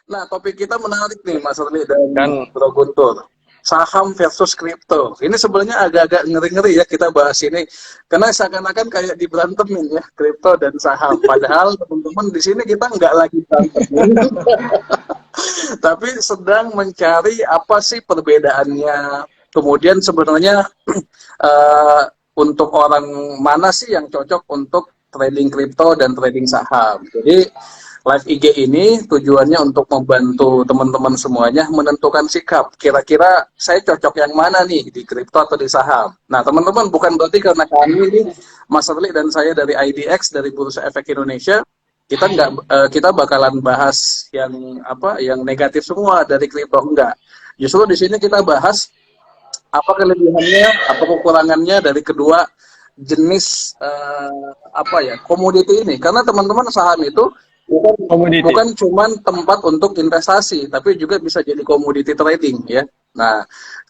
Nah, topik kita menarik nih, Mas Rli dan Kan Bro Guntur. Saham versus kripto. Ini sebenarnya agak-agak ngeri-ngeri ya kita bahas ini. Karena seakan-akan kayak diberantemin ya, kripto dan saham. Padahal teman-teman di sini kita nggak lagi berantem. Tapi sedang mencari apa sih perbedaannya. Kemudian sebenarnya eh, untuk orang mana sih yang cocok untuk trading kripto dan trading saham. Jadi live IG ini tujuannya untuk membantu teman-teman semuanya menentukan sikap. Kira-kira saya cocok yang mana nih di kripto atau di saham. Nah, teman-teman bukan berarti karena kami ini Mas Erli dan saya dari IDX dari Bursa Efek Indonesia kita nggak kita bakalan bahas yang apa yang negatif semua dari kripto enggak. Justru di sini kita bahas apa kelebihannya, apa kekurangannya dari kedua jenis apa ya komoditi ini. Karena teman-teman saham itu komoditi. bukan cuman tempat untuk investasi, tapi juga bisa jadi komoditi trading ya. Nah,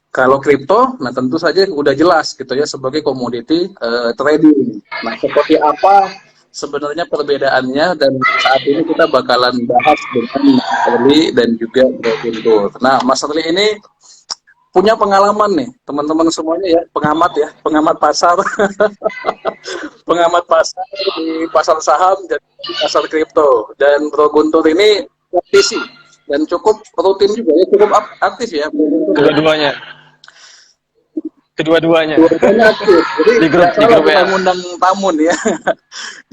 kalau kripto, nah tentu saja udah jelas gitu ya sebagai komoditi trading. Nah, seperti apa sebenarnya perbedaannya dan saat ini kita bakalan bahas dengan Mas Erli dan juga Bro Guntur. Nah, Mas Erli ini punya pengalaman nih, teman-teman semuanya ya, pengamat pasar, pengamat pasar di pasar saham dan di pasar kripto. Dan Bro Guntur ini praktisi dan cukup rutin juga ya, cukup aktif ya. Kedua-duanya. Kedua-duanya. Dua-duanya aktif. Jadi Di grup nggak salah kita WA. ngundang tamu nih ya.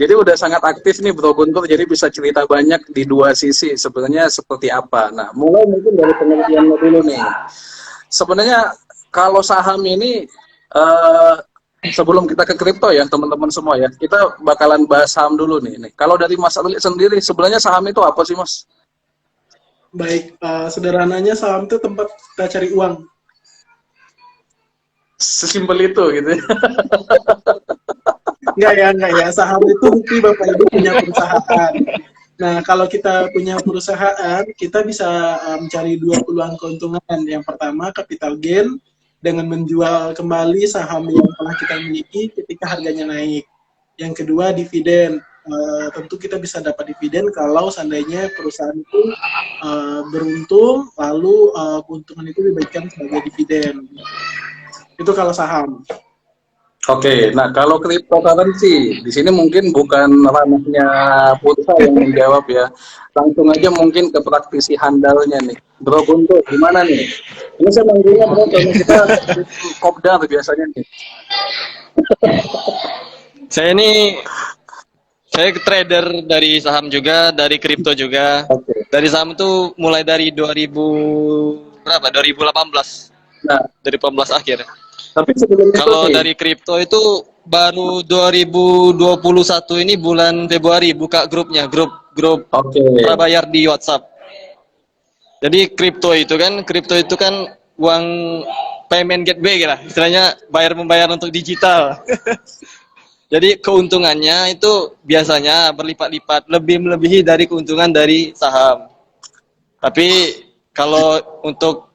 Jadi udah sangat aktif nih Bro Guntur, jadi bisa cerita banyak di dua sisi sebenarnya seperti apa. Nah, mulai mungkin dari pengertiannya dulu nih. Sebenarnya kalau saham ini sebelum kita ke kripto ya teman-teman semua ya, kita bakalan bahas saham dulu nih. Kalau dari Mas Arli sendiri, sebenarnya saham itu apa sih Mas? Baik, sederhananya saham itu tempat kita cari uang. Sesimpel itu gitu. Enggak ya. Saham itu bukti Bapak Ibu punya perusahaan. Nah, kalau kita punya perusahaan, kita bisa mencari dua peluang keuntungan. Yang pertama, capital gain dengan menjual kembali saham yang telah kita miliki ketika harganya naik. Yang kedua, dividen. Tentu kita bisa dapat dividen kalau seandainya perusahaan itu beruntung, lalu keuntungan itu dibagikan sebagai dividen. Itu kalau saham. Oke, nah kalau cryptocurrency di sini mungkin bukan ranahnya Putra yang menjawab ya. Langsung aja mungkin ke praktisi handalnya nih. Bro Guntur, gimana nih? Ini saya manggilnya bro, karena kita kopdar biasanya nih. Saya trader dari saham juga, dari kripto juga. Oke. Dari saham itu mulai dari 2018. Nah, 2018 akhir. tapi sebelum itu Kalau nih, dari kripto itu baru 2021 ini bulan Februari buka grupnya, grup oke. prabayar di WhatsApp. Jadi kripto itu kan uang payment gateway gitu lah. Istilahnya bayar-membayar untuk digital. Jadi keuntungannya itu biasanya berlipat-lipat, lebih melebihi dari keuntungan dari saham. Tapi kalau untuk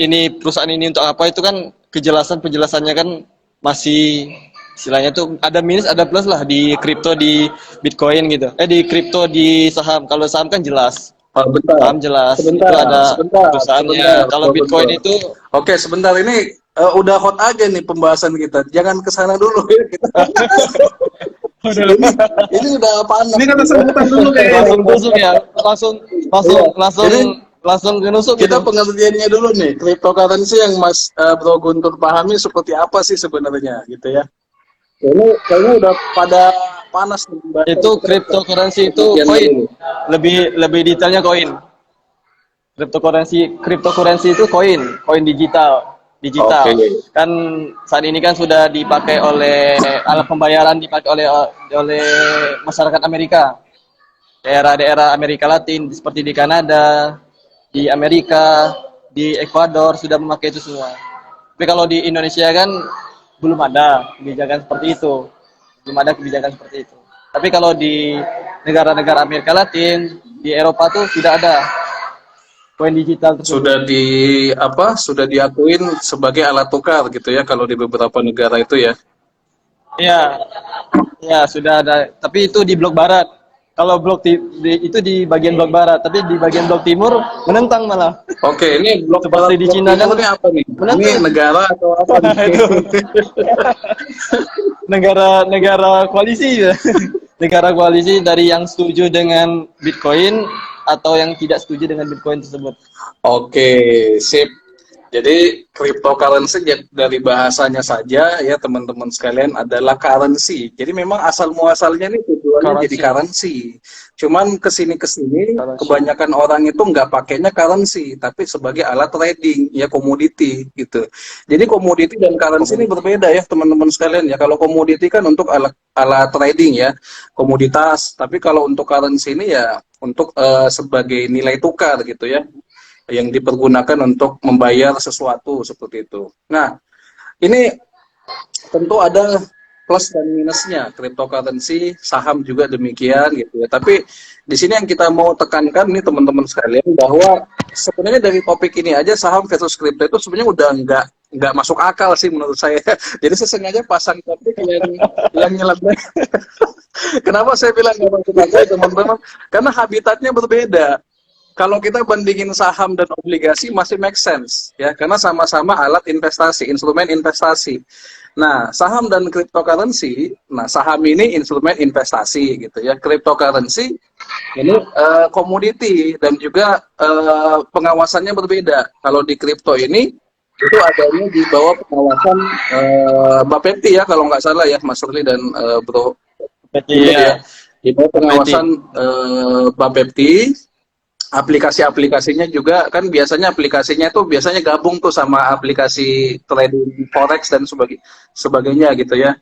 ini perusahaan ini untuk apa itu kan penjelasannya kan masih istilahnya tuh ada minus ada plus lah di kripto di Bitcoin gitu. Di kripto di saham. Kalau saham kan jelas. Oh, bentar. Saham jelas. Sebentar, Itu ada sebentar. perusahaannya. Kalau Bro Bitcoin Guntur. itu Oke, sebentar ini udah hot aja nih pembahasan kita. Jangan ke sana dulu ya kita. ini udah panas. Ini kan sebutan dulu kayaknya. langsung tusuk ya. Langsung ke nusuk Kita gitu. pengertiannya dulu nih, cryptocurrency yang Mas Bro Guntur pahami seperti apa sih sebenarnya gitu ya. Kayaknya udah pada panas nih pembahasan. Itu cryptocurrency itu koin. Lebih detailnya koin. Cryptocurrency itu koin digital. Oke. Kan saat ini kan sudah dipakai oleh alat pembayaran dipakai oleh masyarakat Amerika. Daerah-daerah Amerika Latin seperti di Kanada, di Amerika, di Ekuador sudah memakai itu semua. Tapi kalau di Indonesia kan belum ada kebijakan seperti itu. Tapi kalau di negara-negara Amerika Latin, di Eropa tuh sudah ada koin digital tersebut. Sudah diakuin sebagai alat tukar gitu ya kalau di beberapa negara itu ya. Iya. Ya, sudah ada. Tapi itu di blok barat. Kalau itu di bagian blok barat, tapi di bagian blok timur menentang malah. Oke, ini blok Seperti barat di blok Cina kan timur ini apa nih? Ini menentang. negara atau apa nih? Itu negara koalisi ya. Negara koalisi dari yang setuju dengan Bitcoin atau yang tidak setuju dengan Bitcoin tersebut. Oke, sip. Jadi cryptocurrency dari bahasanya saja ya teman-teman sekalian adalah currency. Jadi memang asal muasalnya nih tujuannya jadi Currency. currency. Cuman kesini Currency. kebanyakan orang itu nggak pakainya currency, tapi sebagai alat trading ya komoditi gitu. Jadi komoditi dan currency ini Komoditi. berbeda ya teman-teman sekalian ya. Kalau komoditi kan untuk alat trading ya komoditas, tapi kalau untuk currency ini ya untuk sebagai nilai tukar gitu ya yang dipergunakan untuk membayar sesuatu seperti itu. Nah, ini tentu ada plus dan minusnya. Cryptocurrency, saham juga demikian gitu ya. Tapi di sini yang kita mau tekankan nih teman-teman sekalian bahwa sebenarnya dari topik ini aja saham versus kripto itu sebenarnya udah nggak masuk akal sih menurut saya. Jadi saya sengaja pasang topik yang nyeleneh. Kenapa saya bilang nggak masuk akal teman-teman? Karena habitatnya berbeda. Kalau kita bandingin saham dan obligasi masih make sense ya karena sama-sama alat investasi, instrumen investasi. Nah, saham dan cryptocurrency, nah saham ini instrumen investasi gitu ya. Cryptocurrency ini komoditi dan juga pengawasannya berbeda. Kalau di kripto ini itu adanya di bawah pengawasan Bapepti ya kalau nggak salah ya Mas Ruli dan Bro Guntur ya. Iya, Di bawah berarti. pengawasan Bapepti. Aplikasi-aplikasinya juga kan biasanya aplikasinya tuh biasanya gabung tuh sama aplikasi trading forex dan sebagainya gitu ya.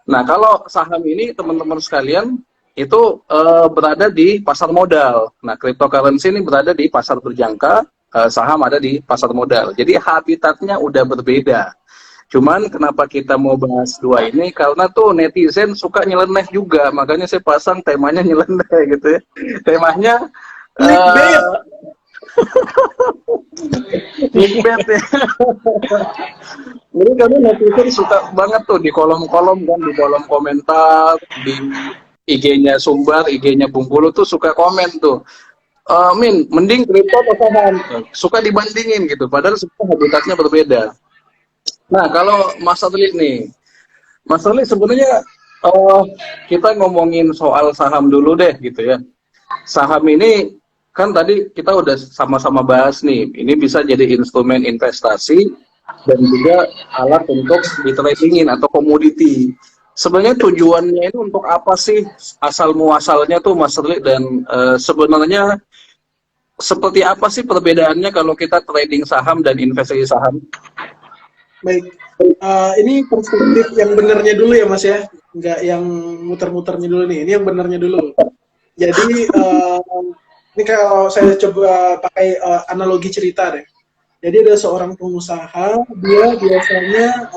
Nah kalau saham ini teman-teman sekalian itu berada di pasar modal. Nah cryptocurrency ini berada di pasar berjangka, saham ada di pasar modal. Jadi habitatnya udah berbeda. Cuman kenapa kita mau bahas dua ini? Karena tuh netizen suka nyeleneh juga, makanya saya pasang temanya nyeleneh gitu ya. Temanya Clickbait. eh clickbait ya. Jadi kami netizen suka banget tuh di kolom-kolom kan, di kolom komentar, di IG-nya Sumbar, IG-nya Bungkulu tuh suka komen tuh. Min, mending kripto atau saham? Suka dibandingin gitu, padahal semua habitatnya berbeda. Nah, kalau Mas Adli nih, Mas Adli sebenarnya eh, kita ngomongin soal saham dulu deh gitu ya. Saham ini kan tadi kita udah sama-sama bahas nih, ini bisa jadi instrumen investasi dan juga alat untuk ditradingin atau komoditi. Sebenarnya tujuannya ini untuk apa sih asal muasalnya tuh Mas Rli dan sebenarnya seperti apa sih perbedaannya kalau kita trading saham dan investasi saham? Baik. Ini perspektif yang benernya dulu ya Mas ya, nggak yang muter-muternya dulu nih. Ini yang benernya dulu. Jadi ini kalau saya coba pakai analogi cerita deh. Jadi ada seorang pengusaha, dia biasanya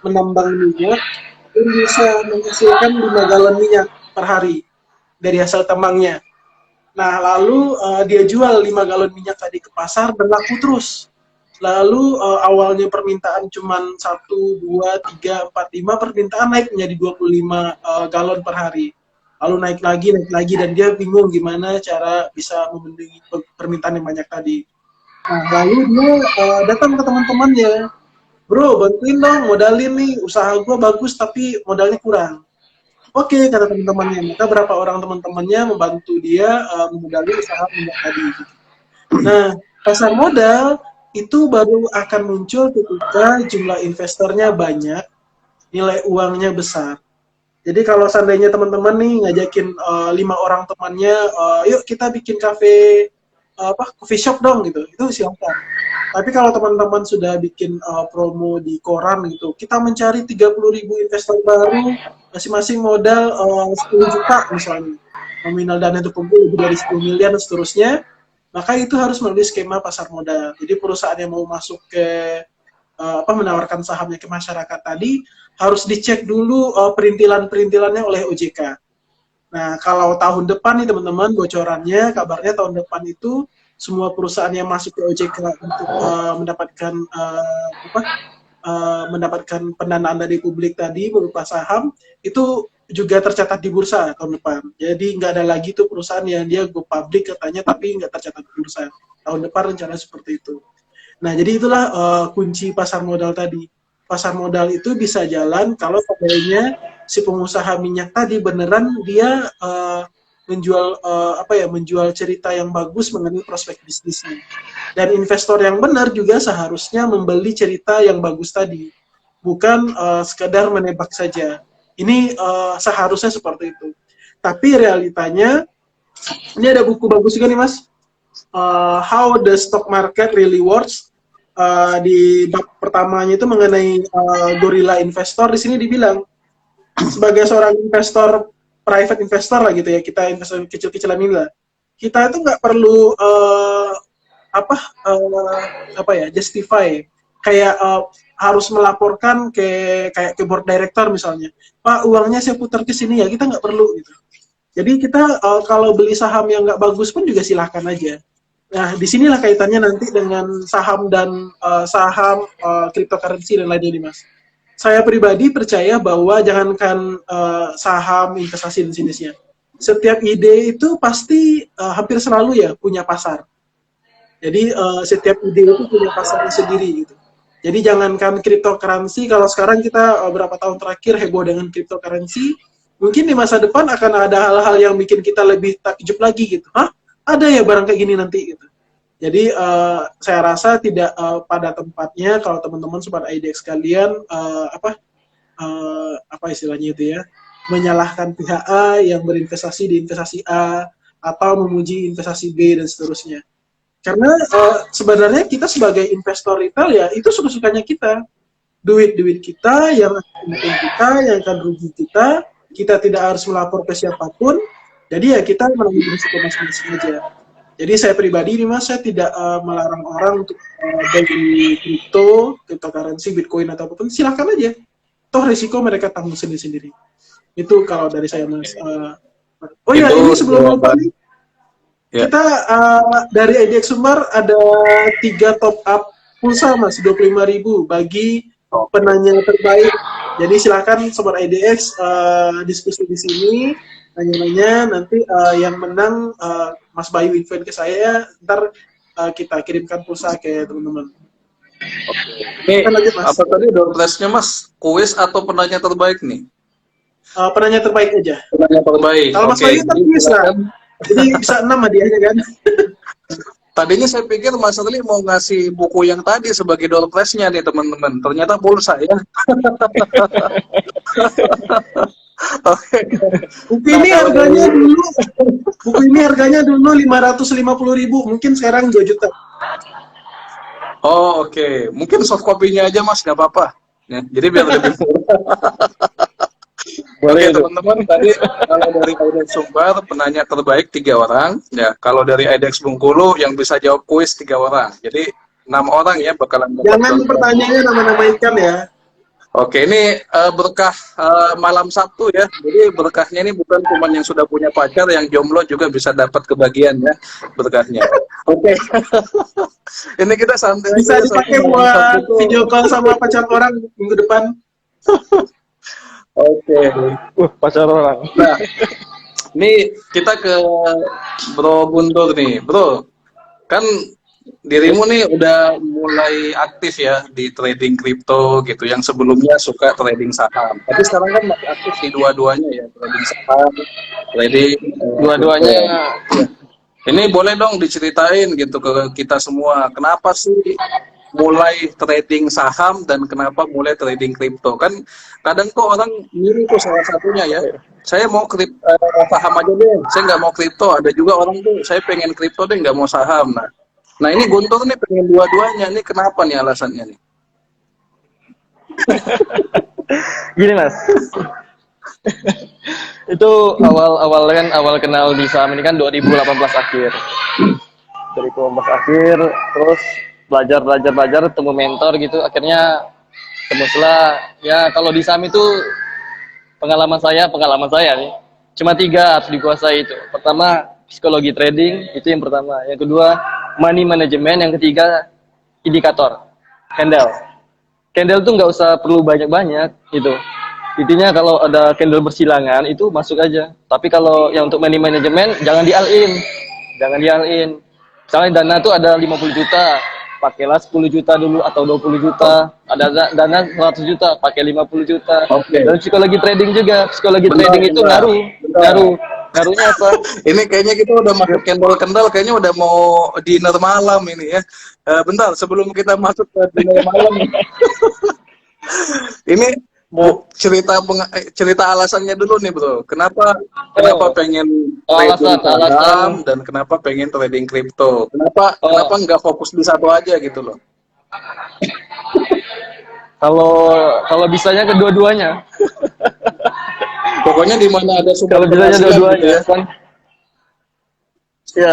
menambang minyak dan bisa menghasilkan 5 galon minyak per hari dari hasil tambangnya. Nah, lalu dia jual 5 galon minyak tadi ke pasar dan laku terus. Lalu awalnya permintaan cuma 1, 2, 3, 4, 5, permintaan naik menjadi 25 galon per hari. Lalu naik lagi, dan dia bingung gimana cara bisa memenuhi permintaan yang banyak tadi. Nah, lalu dia datang ke teman-temannya, bro bantuin dong, modalin nih, usaha gue bagus tapi modalnya kurang. Oke, kata teman-temannya, maka berapa orang teman-temannya membantu dia memodali usaha minyak tadi. Nah, pasar modal itu baru akan muncul ketika jumlah investornya banyak, nilai uangnya besar. Jadi kalau seandainya teman-teman nih ngajakin 5 orang temannya, yuk kita bikin coffee shop dong gitu, itu silakan. Tapi kalau teman-teman sudah bikin promo di koran gitu, kita mencari 30.000 investor baru, masing-masing modal 10 juta misalnya, nominal dana itu kumpul lebih dari 10 miliar dan seterusnya, maka itu harus melalui skema pasar modal. Jadi perusahaan yang mau masuk ke menawarkan sahamnya ke masyarakat tadi harus dicek dulu perintilan-perintilannya oleh OJK. Nah, kalau tahun depan nih teman-teman, bocorannya, kabarnya tahun depan itu semua perusahaan yang masuk ke OJK untuk mendapatkan pendanaan dari publik tadi berupa saham itu juga tercatat di bursa tahun depan. Jadi nggak ada lagi tuh perusahaan yang dia go public katanya tapi nggak tercatat di bursa. Tahun depan rencana seperti itu. Nah, jadi itulah kunci pasar modal tadi. Pasar modal itu bisa jalan kalau seandainya si pengusaha minyak tadi beneran dia menjual menjual cerita yang bagus mengenai prospek bisnisnya. Dan investor yang benar juga seharusnya membeli cerita yang bagus tadi, bukan sekedar menebak saja. Ini seharusnya seperti itu. Tapi realitanya, ini ada buku bagus juga nih Mas, How the Stock Market Really Works. Di bab pertamanya itu mengenai gorilla investor. Di sini dibilang sebagai seorang investor, private investor lah gitu ya, kita investor kecil-kecilan ini lah, kita itu nggak perlu justify kayak harus melaporkan kayak ke board director misalnya, Pak uangnya saya putar ke sini ya, kita nggak perlu gitu. Jadi kita kalau beli saham yang nggak bagus pun juga silahkan aja. Nah, disinilah kaitannya nanti dengan saham dan cryptocurrency dan lainnya nih Mas. Saya pribadi percaya bahwa jangankan saham, investasi dan jenisnya, setiap ide itu pasti hampir selalu ya punya pasar. Jadi setiap ide itu punya pasarnya sendiri gitu. Jadi jangankan cryptocurrency, kalau sekarang kita beberapa tahun terakhir heboh dengan cryptocurrency, mungkin di masa depan akan ada hal-hal yang bikin kita lebih takjub lagi gitu. Hah? Ada ya barang kayak gini nanti gitu. Jadi saya rasa tidak pada tempatnya kalau teman-teman sobat IDX kalian apa istilahnya itu ya, menyalahkan pihak A yang berinvestasi di investasi A atau memuji investasi B dan seterusnya. Karena sebenarnya kita sebagai investor retail ya itu suka-sukanya kita. Duit kita yang akan untung kita, yang akan rugi kita tidak harus melapor ke siapapun. Jadi ya kita menanggung risiko masing-masing aja. Jadi saya pribadi nih Mas, saya tidak melarang orang untuk beli cryptocurrency, Bitcoin atau apapun, silakan aja. Toh risiko mereka tanggung sendiri-sendiri. Itu kalau dari saya Mas. Oh ya, ini sebelum lupa nih, kita dari IDX Sumbar ada 3 top up pulsa Mas, 25.000 bagi penanya terbaik. Jadi silakan sobat IDX diskusi di sini. Nanya-nanya, nanti yang menang Mas Bayu infoin ke saya, ntar kita kirimkan pulsa ke teman-teman. Oke. Ini apa tadi door prize-nya Mas? Kuis atau penanya terbaik nih? Penanya terbaik aja. Penanya terbaik. Kalau Mas Bayu ntar kuis lah. Jadi bisa 6 hadiahnya kan. Tadinya saya pikir Mas Adli mau ngasih buku yang tadi sebagai door prize-nya nih teman-teman. Ternyata pulsa ya. Oke. Buku ini harganya dulu 550.000, mungkin sekarang 2 juta. Oh oke. Mungkin soft copy-nya aja Mas, nggak apa-apa. Ya, jadi biar lebih Oke teman-teman, tadi kalau dari IDX Sumbar penanya terbaik 3 orang, ya. Kalau dari IDX Bengkulu yang bisa jawab kuis 3 orang. Jadi 6 orang ya bakalan. Jangan pertanyaannya nama-nama ikan ya. Oke, ini berkah malam Sabtu ya. Jadi berkahnya ini bukan cuma yang sudah punya pacar, yang jomblo juga bisa dapat kebagian ya berkahnya. Oke. Ini kita santai. Bisa dipakai buat video call sama pacar orang minggu depan. Oke. Pacar orang. Nah, ini kita ke Bro Guntur nih. Bro, kan dirimu nih udah mulai aktif ya di trading kripto gitu, yang sebelumnya suka trading saham. Tapi sekarang kan masih aktif di dua-duanya ya, trading saham, trading Dua-duanya. Ya. Ini boleh dong diceritain gitu ke kita semua, kenapa sih mulai trading saham dan kenapa mulai trading kripto? Kan kadang tuh orang milih tuh salah satunya ya. Saya mau saham aja deh, saya nggak mau kripto. Ada juga orang tuh, saya pengen kripto deh, nggak mau saham. Nah ini Guntur nih pengen dua-duanya, nih kenapa nih alasannya nih? Gini Mas, itu awal kenal di saham ini kan 2018 akhir. 2018 akhir, terus belajar, ketemu mentor gitu, akhirnya setelah ya kalau di saham itu pengalaman saya nih, cuma 3 harus dikuasai itu. Pertama, psikologi trading, itu yang pertama. Yang kedua, money management. Yang ketiga, indikator, candle tuh nggak usah perlu banyak-banyak gitu. Intinya kalau ada candle bersilangan itu masuk aja. Tapi kalau yang untuk money management jangan di all in. Jangan di all in. Misalnya dana tuh ada 50 juta, pakailah 10 juta dulu atau 20 juta. Ada dana 100 juta, pakai 50 juta. Oke. Dan psikologi trading juga. Psikologi Bentar, trading itu bentar. ngaruhnya apa? Ini kayaknya kita udah masuk kendal-kendal, kayaknya udah mau dinner malam ini ya. Bentar, sebelum kita masuk ke dinner malam, ini mau cerita alasannya dulu nih bro. Kenapa pengen trading alasan. saham dan kenapa pengen trading kripto? Kenapa nggak fokus di satu aja gitu loh? Kalau bisanya kedua-duanya. Pokoknya di mana ada sumber Kalau bisanya penghasilan dua-duanya gitu ya. kan. Ya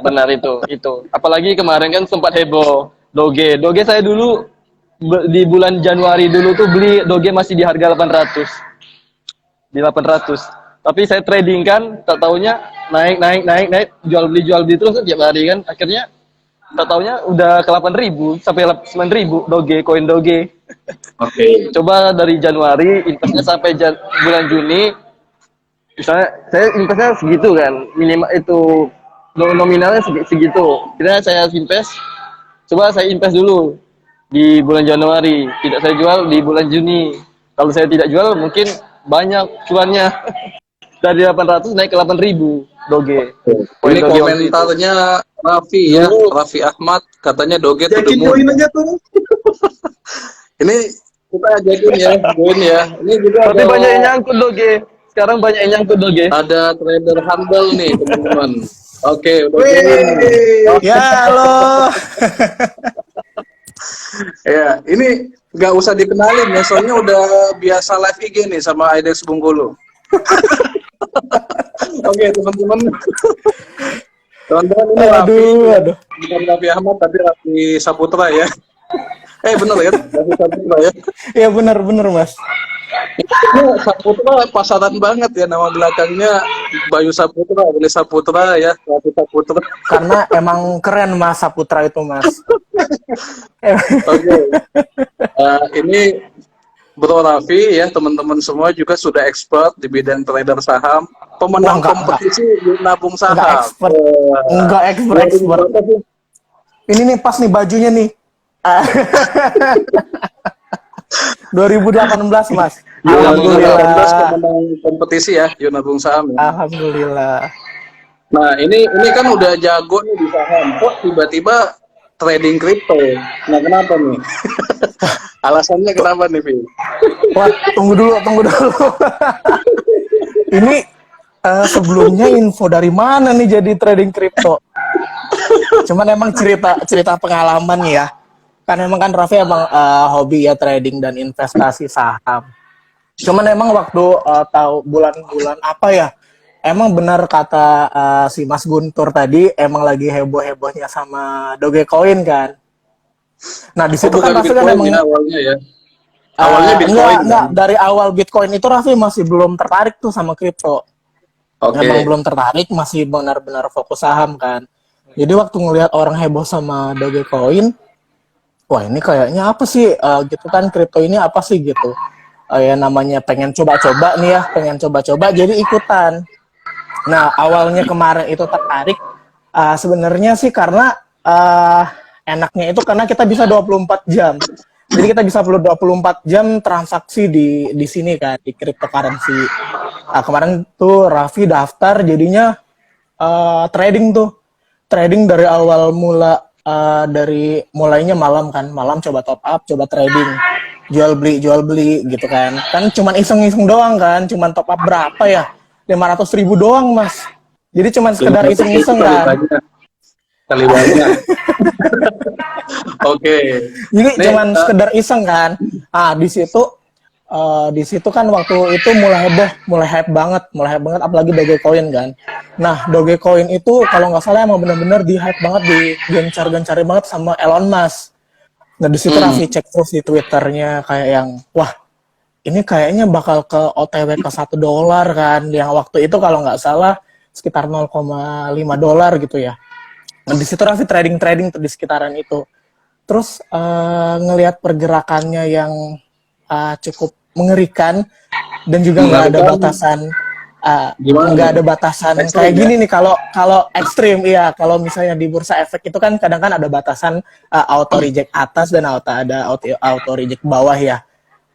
benar itu. Apalagi kemarin kan sempat heboh Doge saya dulu di bulan Januari dulu tuh beli Doge masih di harga 800. Di 800. Tapi saya trading kan, tak taunya naik, jual beli terus kan tiap hari kan. Akhirnya tak taunya udah ke 8.000 sampai 9.000 koin Doge. Oke. Coba dari Januari investnya sampai bulan Juni, misalnya saya investnya segitu kan, minimal itu nominalnya segitu. Kira saya invest dulu di bulan Januari, tidak saya jual di bulan Juni. Kalau saya tidak jual mungkin banyak cuannya. Dari 800 naik ke 8.000 Doge. Ini komentarnya Raffi ya, Raffi Ahmad katanya Doge tuh Yakin join aja tuh. Ini kita ajakin ya, join ya. Ini juga tapi banyak yang nyangkut Doge. Sekarang banyak yang nyangkut Doge. ada trader humble nih teman-teman. Oke, udah Wey. join. Ya, halo. Ya, ini nggak usah dikenalin ya, soalnya udah biasa live IG nih sama Aides Bungkulu. Oke, teman-teman. Teman-teman ini Raffi, Aduh. bukan Raffi Ahmad tapi Raffi Saputra ya. Bener ya, Raffi Saputra ya. Ya benar Mas. Ini Saputra pasaran banget ya, nama belakangnya Bayu Saputra, Willy Saputra ya, Raffi Saputra. Karena emang keren Mas Saputra itu Mas. Oke. Ini Bro Raffi ya, teman-teman semua juga sudah expert di bidang trader saham, pemenang kompetisi nabung saham. Enggak expert. Ini nih pas nih bajunya nih. 2018 Mas. Alhamdulillah. Alhamdulillah. Pemenang kompetisi ya, yuk nabung saham. Ya. Alhamdulillah. Nah ini kan udah jago nih di saham, kok tiba-tiba trading kripto? Nah kenapa nih? Alasannya kenapa nih, Vi? Wah, tunggu dulu. Ini sebelumnya info dari mana nih jadi trading kripto? Cuman emang cerita pengalaman ya. Kan emang kan Raffi emang hobi ya trading dan investasi saham. Cuman emang waktu tahu bulan-bulan apa ya? Emang benar kata si Mas Guntur tadi, emang lagi heboh-hebohnya sama Dogecoin kan. Nah di situ kan Raffi kan emang ya, awalnya ya. Awalnya Bitcoin. Enggak, dari awal Bitcoin itu Raffi masih belum tertarik tuh sama kripto. Emang belum tertarik, masih benar-benar fokus saham kan. Jadi waktu ngelihat orang heboh sama Dogecoin, wah ini kayaknya apa sih gitu kan, kripto ini apa sih gitu. Ya namanya pengen coba-coba nih ya, jadi ikutan. Nah awalnya kemarin itu tertarik, sebenarnya sih karena enaknya itu karena kita bisa 24 jam. Jadi kita bisa 24 jam transaksi di sini kan, di cryptocurrency. Kemarin tuh Raffi daftar jadinya trading tuh. Trading dari awal dari mulainya malam coba top up, coba trading. Jual beli gitu kan. Kan cuman iseng-iseng doang kan, cuman top up berapa ya? 500.000 doang, Mas. Jadi cuman sekedar iseng-iseng kan. Kali banyak. Oke. Jadi cuman sekedar iseng kan. Di situ kan waktu itu mulai hype banget apalagi Dogecoin kan. Nah, Dogecoin itu kalau nggak salah emang benar-benar di hype banget, digencar-gencarin banget sama Elon Musk. Nah, di situ Raffi cek terus di Twitternya kayak yang wah, ini kayaknya bakal ke OTW ke $1 kan, yang waktu itu kalau nggak salah sekitar $0,5 gitu ya. Nah, di situ Raffi trading di sekitaran itu. Terus ngelihat pergerakannya yang cukup mengerikan dan juga nggak ada batasan nggak ada batasan Ekstrim, kayak ya? gini nih kalau kalau ekstrim ya kalau misalnya di bursa efek itu kan kadang kan ada batasan auto reject atas dan auto reject bawah ya.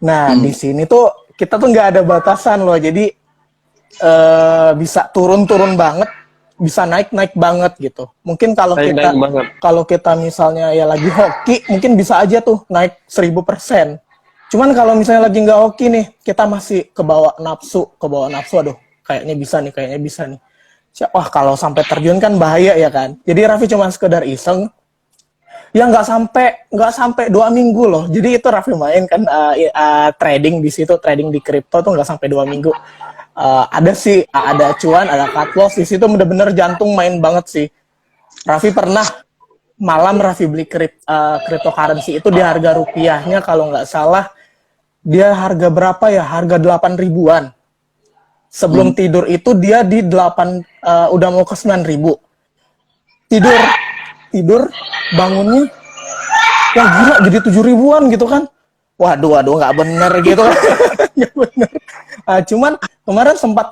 Nah di sini tuh kita tuh nggak ada batasan loh, jadi bisa turun banget, bisa naik banget gitu. Mungkin kalau kita misalnya ya lagi hoki mungkin bisa aja tuh naik 1000%. Cuman kalau misalnya lagi nggak hoki nih, kita masih kebawa nafsu, aduh kayaknya bisa nih. Wah kalau sampai terjun kan bahaya ya kan. Jadi Raffi cuma sekedar iseng, ya nggak sampai 2 minggu loh. Jadi itu Raffi main kan trading di situ, trading di kripto tuh nggak sampai 2 minggu. Ada cuan, ada cut loss di situ bener-bener jantung main banget sih. Raffi pernah malam Raffi beli cryptocurrency itu di harga rupiahnya kalau nggak salah dia harga berapa ya? Harga 8 ribuan. Sebelum tidur itu dia di 8 udah mau ke 9 ribu. Tidur bangunnya wah gila jadi 7 ribuan gitu kan. Waduh nggak bener gitu kan. Nggak bener. Cuman kemarin sempat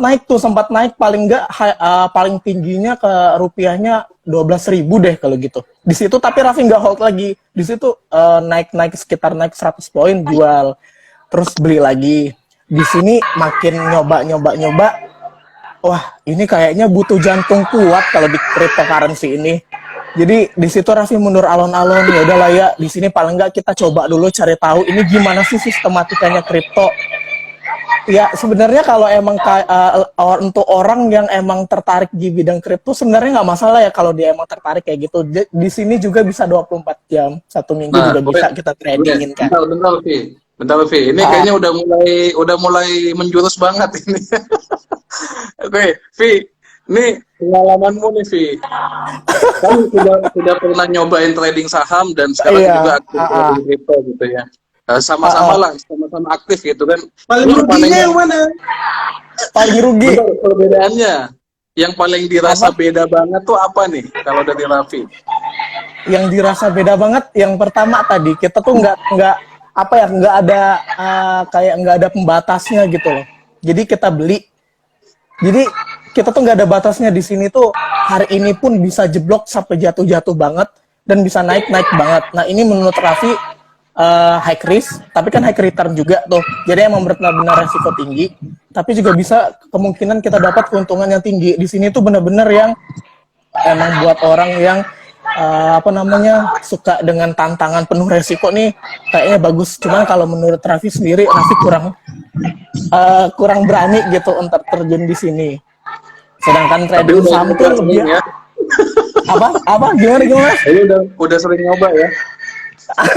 naik paling tingginya ke rupiahnya 12 ribu deh kalau gitu. Di situ tapi Raffi nggak hold lagi. Di situ naik sekitar 100 poin jual. Terus beli lagi. Di sini makin nyoba. Wah, ini kayaknya butuh jantung kuat kalau di cryptocurrency ini. Jadi di situ Raffi mundur alon-alon, ya udahlah ya, di sini paling nggak kita coba dulu cari tahu ini gimana sih sistematikanya kripto. Ya sebenarnya kalau emang untuk orang yang emang tertarik di bidang kripto sebenarnya nggak masalah ya kalau dia emang tertarik kayak gitu. Di sini juga bisa 24 jam, 1 minggu juga bisa kita tradingin kan. Bentar, Vi. Ini kayaknya udah mulai menjurus banget ini. Oke, Vi. Ini pengalamanmu nih, Vi. Kan sudah pernah nyobain trading saham dan sekarang juga aktif trading kripto gitu ya. Sama-sama aktif gitu kan. Paling ruginya yang mana? Paling rugi. Betul, perbedaannya. Yang paling dirasa beda banget tuh apa nih kalau dari Raffi? Yang dirasa beda banget, yang pertama tadi kita tuh nggak ada pembatasnya gitu loh. Jadi kita beli. Jadi kita tuh nggak ada batasnya di sini tuh hari ini pun bisa jeblok sampai jatuh banget dan bisa naik banget. Nah ini menurut Raffi high risk, tapi kan high return juga tuh. Jadi emang benar-benar resiko tinggi, tapi juga bisa kemungkinan kita dapat keuntungan yang tinggi. Di sini tuh benar-benar yang emang buat orang yang suka dengan tantangan penuh resiko nih kayaknya bagus. Cuman kalau menurut Raffi sendiri, Raffi kurang berani gitu untuk terjun di sini. Sedangkan trading saham tuh lebih ya. apa gimana? Ini udah sering nyoba ya.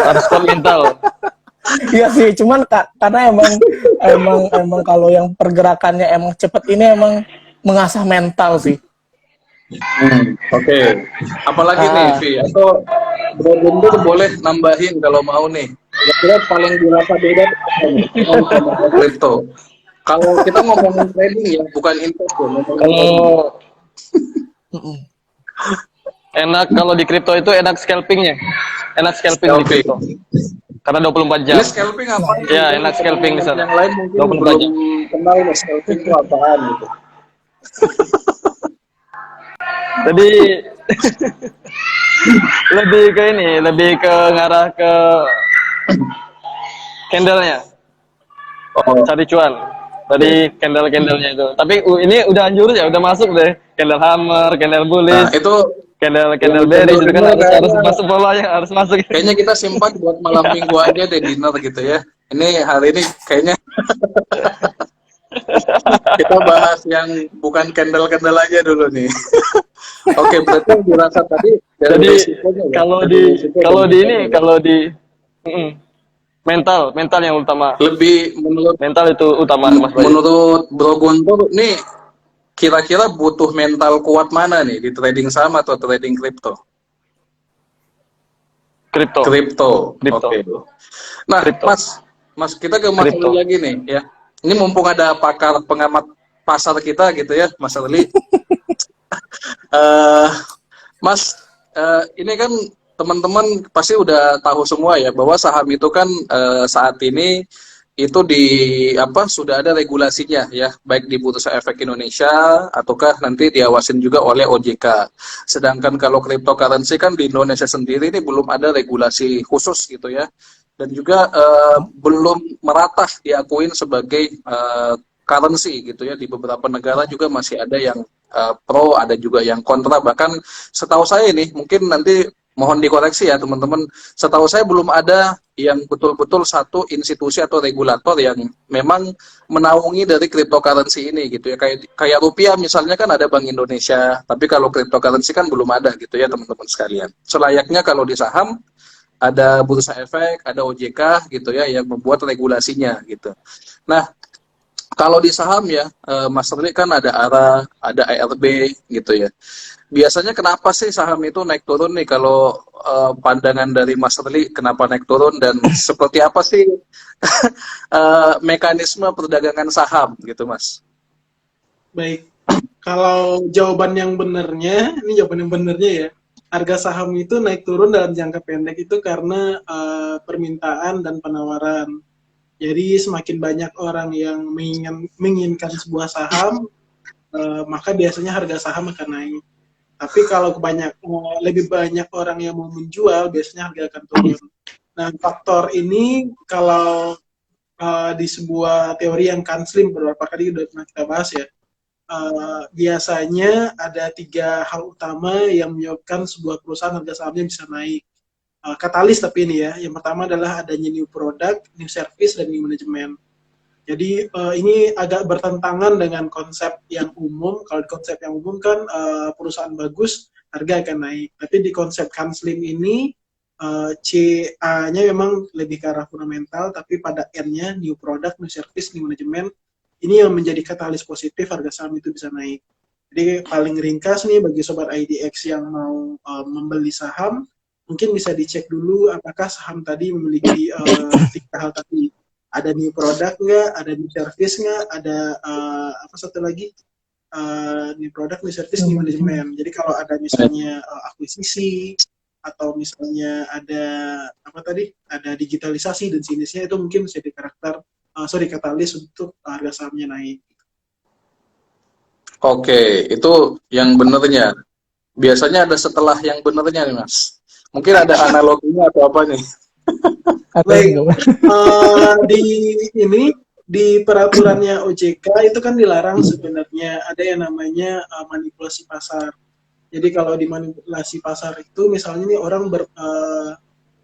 Harus kuat mental. Iya sih, cuman karena emang kalau yang pergerakannya emang cepet ini emang mengasah mental sih. Oke. Apalagi nih, Vi, atau Bro Guntur boleh nambahin kalau mau nih. Kira-kira paling dirasa beda sama kripto. Kalau kita ngomongin trading ya, bukan invest ya. Enak kalau di kripto itu enak scalpingnya. Enak scalping di kripto. Karena 24 jam. Ini scalping apa? Ya, enak scalping di sana. Yang lain mungkin 24 belum jam. kenal ya scalping itu apaan gitu. Jadi lebih ke ngarah ke candle-nya. Cari cuan. Tadi candle-nya itu. Tapi ini udah jurus ya, udah masuk deh. Candle hammer, candle bullish. Nah, itu candle bearish itu kan harus masuk bolanya, harus masuk. Kayaknya kita simpan buat malam minggu aja deh dinner gitu ya. Ini hari ini kayaknya kita bahas yang bukan candle aja dulu nih. Oke, berarti yang dirasa tadi jadi kalau di mental yang utama. Lebih menurut mental itu utama Mas Bayu. Menurut Bro Guntur nih kira-kira butuh mental kuat mana nih di trading saham atau trading kripto? Kripto. Oke. Nah, kripto. Mas kita ke Mas Arli lagi nih ya. Ini mumpung ada pakar pengamat pasar kita gitu ya, Mas Arli. Mas, ini kan teman-teman pasti udah tahu semua ya bahwa saham itu kan saat ini itu di sudah ada regulasinya ya, baik di Bursa Efek Indonesia ataukah nanti diawasin juga oleh OJK. Sedangkan kalau cryptocurrency kan di Indonesia sendiri ini belum ada regulasi khusus gitu ya, dan juga belum merata diakuin sebagai currency gitu ya. Di beberapa negara juga masih ada yang pro, ada juga yang kontra. Bahkan setahu saya ini, mungkin nanti mohon dikoreksi ya teman-teman, setahu saya belum ada yang betul-betul satu institusi atau regulator yang memang menaungi dari cryptocurrency ini gitu ya. Kayak rupiah misalnya kan ada Bank Indonesia, tapi kalau cryptocurrency kan belum ada gitu ya teman-teman sekalian. Selayaknya kalau di saham ada Bursa Efek, ada OJK gitu ya yang membuat regulasinya gitu. Nah, kalau di saham ya, Mas Ri kan ada ARA, ada ARB gitu ya. Biasanya kenapa sih saham itu naik turun nih, kalau pandangan dari Mas Ri kenapa naik turun, dan seperti apa sih mekanisme perdagangan saham gitu Mas? Baik, kalau jawaban yang benernya, ini jawaban yang benernya ya, harga saham itu naik turun dalam jangka pendek itu karena permintaan dan penawaran. Jadi semakin banyak orang yang menginginkan sebuah saham, maka biasanya harga saham akan naik. Tapi kalau lebih banyak orang yang mau menjual, biasanya harga akan turun. Nah, faktor ini kalau di sebuah teori yang Kanslim beberapa kali sudah pernah kita bahas ya, biasanya ada 3 hal utama yang menyebabkan sebuah perusahaan harga sahamnya bisa naik. Katalis tapi ini ya, yang pertama adalah adanya new product, new service, dan new management. Jadi ini agak bertentangan dengan konsep yang umum. Kalau di konsep yang umum kan perusahaan bagus, harga akan naik. Tapi di konsep Kanslim ini, CA-nya memang lebih ke arah fundamental, tapi pada N-nya, new product, new service, new management, ini yang menjadi katalis positif harga saham itu bisa naik. Jadi paling ringkas nih bagi Sobat IDX yang mau membeli saham, mungkin bisa dicek dulu apakah saham tadi memiliki 3 hal tadi. Ada new product nggak, ada new service nggak, ada satu lagi, new product, new service, new management. Jadi kalau ada misalnya akuisisi, atau misalnya ada ada digitalisasi dan jenisnya, itu mungkin bisa katalis untuk harga sahamnya naik. Oke, itu yang benernya. Biasanya ada setelah yang benernya nih Mas. Mungkin ada analoginya atau apa nih? Baik, di peraturannya OJK itu kan dilarang sebenarnya ada yang namanya manipulasi pasar. Jadi kalau di manipulasi pasar itu misalnya nih orang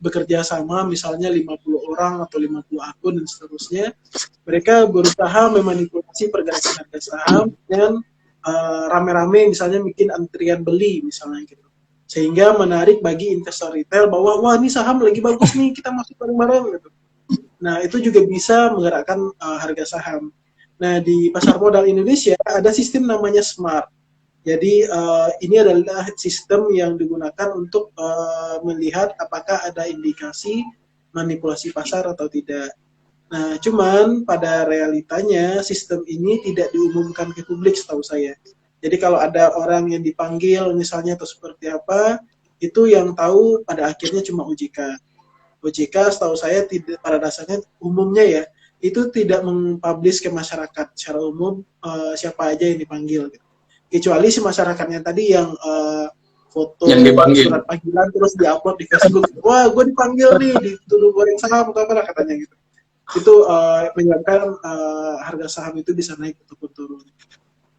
bekerja sama misalnya 50 orang atau 50 akun dan seterusnya, mereka berusaha memanipulasi pergerakan harga saham dan rame-rame misalnya bikin antrian beli misalnya gitu. Sehingga menarik bagi investor retail bahwa wah ini saham lagi bagus nih, kita masuk bareng-bareng gitu. Nah, itu juga bisa menggerakkan harga saham. Nah, di pasar modal Indonesia ada sistem namanya SMART. Jadi ini adalah sistem yang digunakan untuk melihat apakah ada indikasi manipulasi pasar atau tidak. Nah, cuman pada realitanya sistem ini tidak diumumkan ke publik setahu saya. Jadi kalau ada orang yang dipanggil misalnya atau seperti apa, itu yang tahu pada akhirnya cuma OJK. OJK setahu saya tidak, pada dasarnya umumnya ya, itu tidak mempublish ke masyarakat secara umum siapa aja yang dipanggil. Gitu. Kecuali si masyarakatnya tadi yang foto yang surat panggilan terus diupload di Facebook. Wah, gue dipanggil nih, dituduh goreng saham atau apa katanya gitu. Itu menyebabkan harga saham itu bisa naik ataupun turun.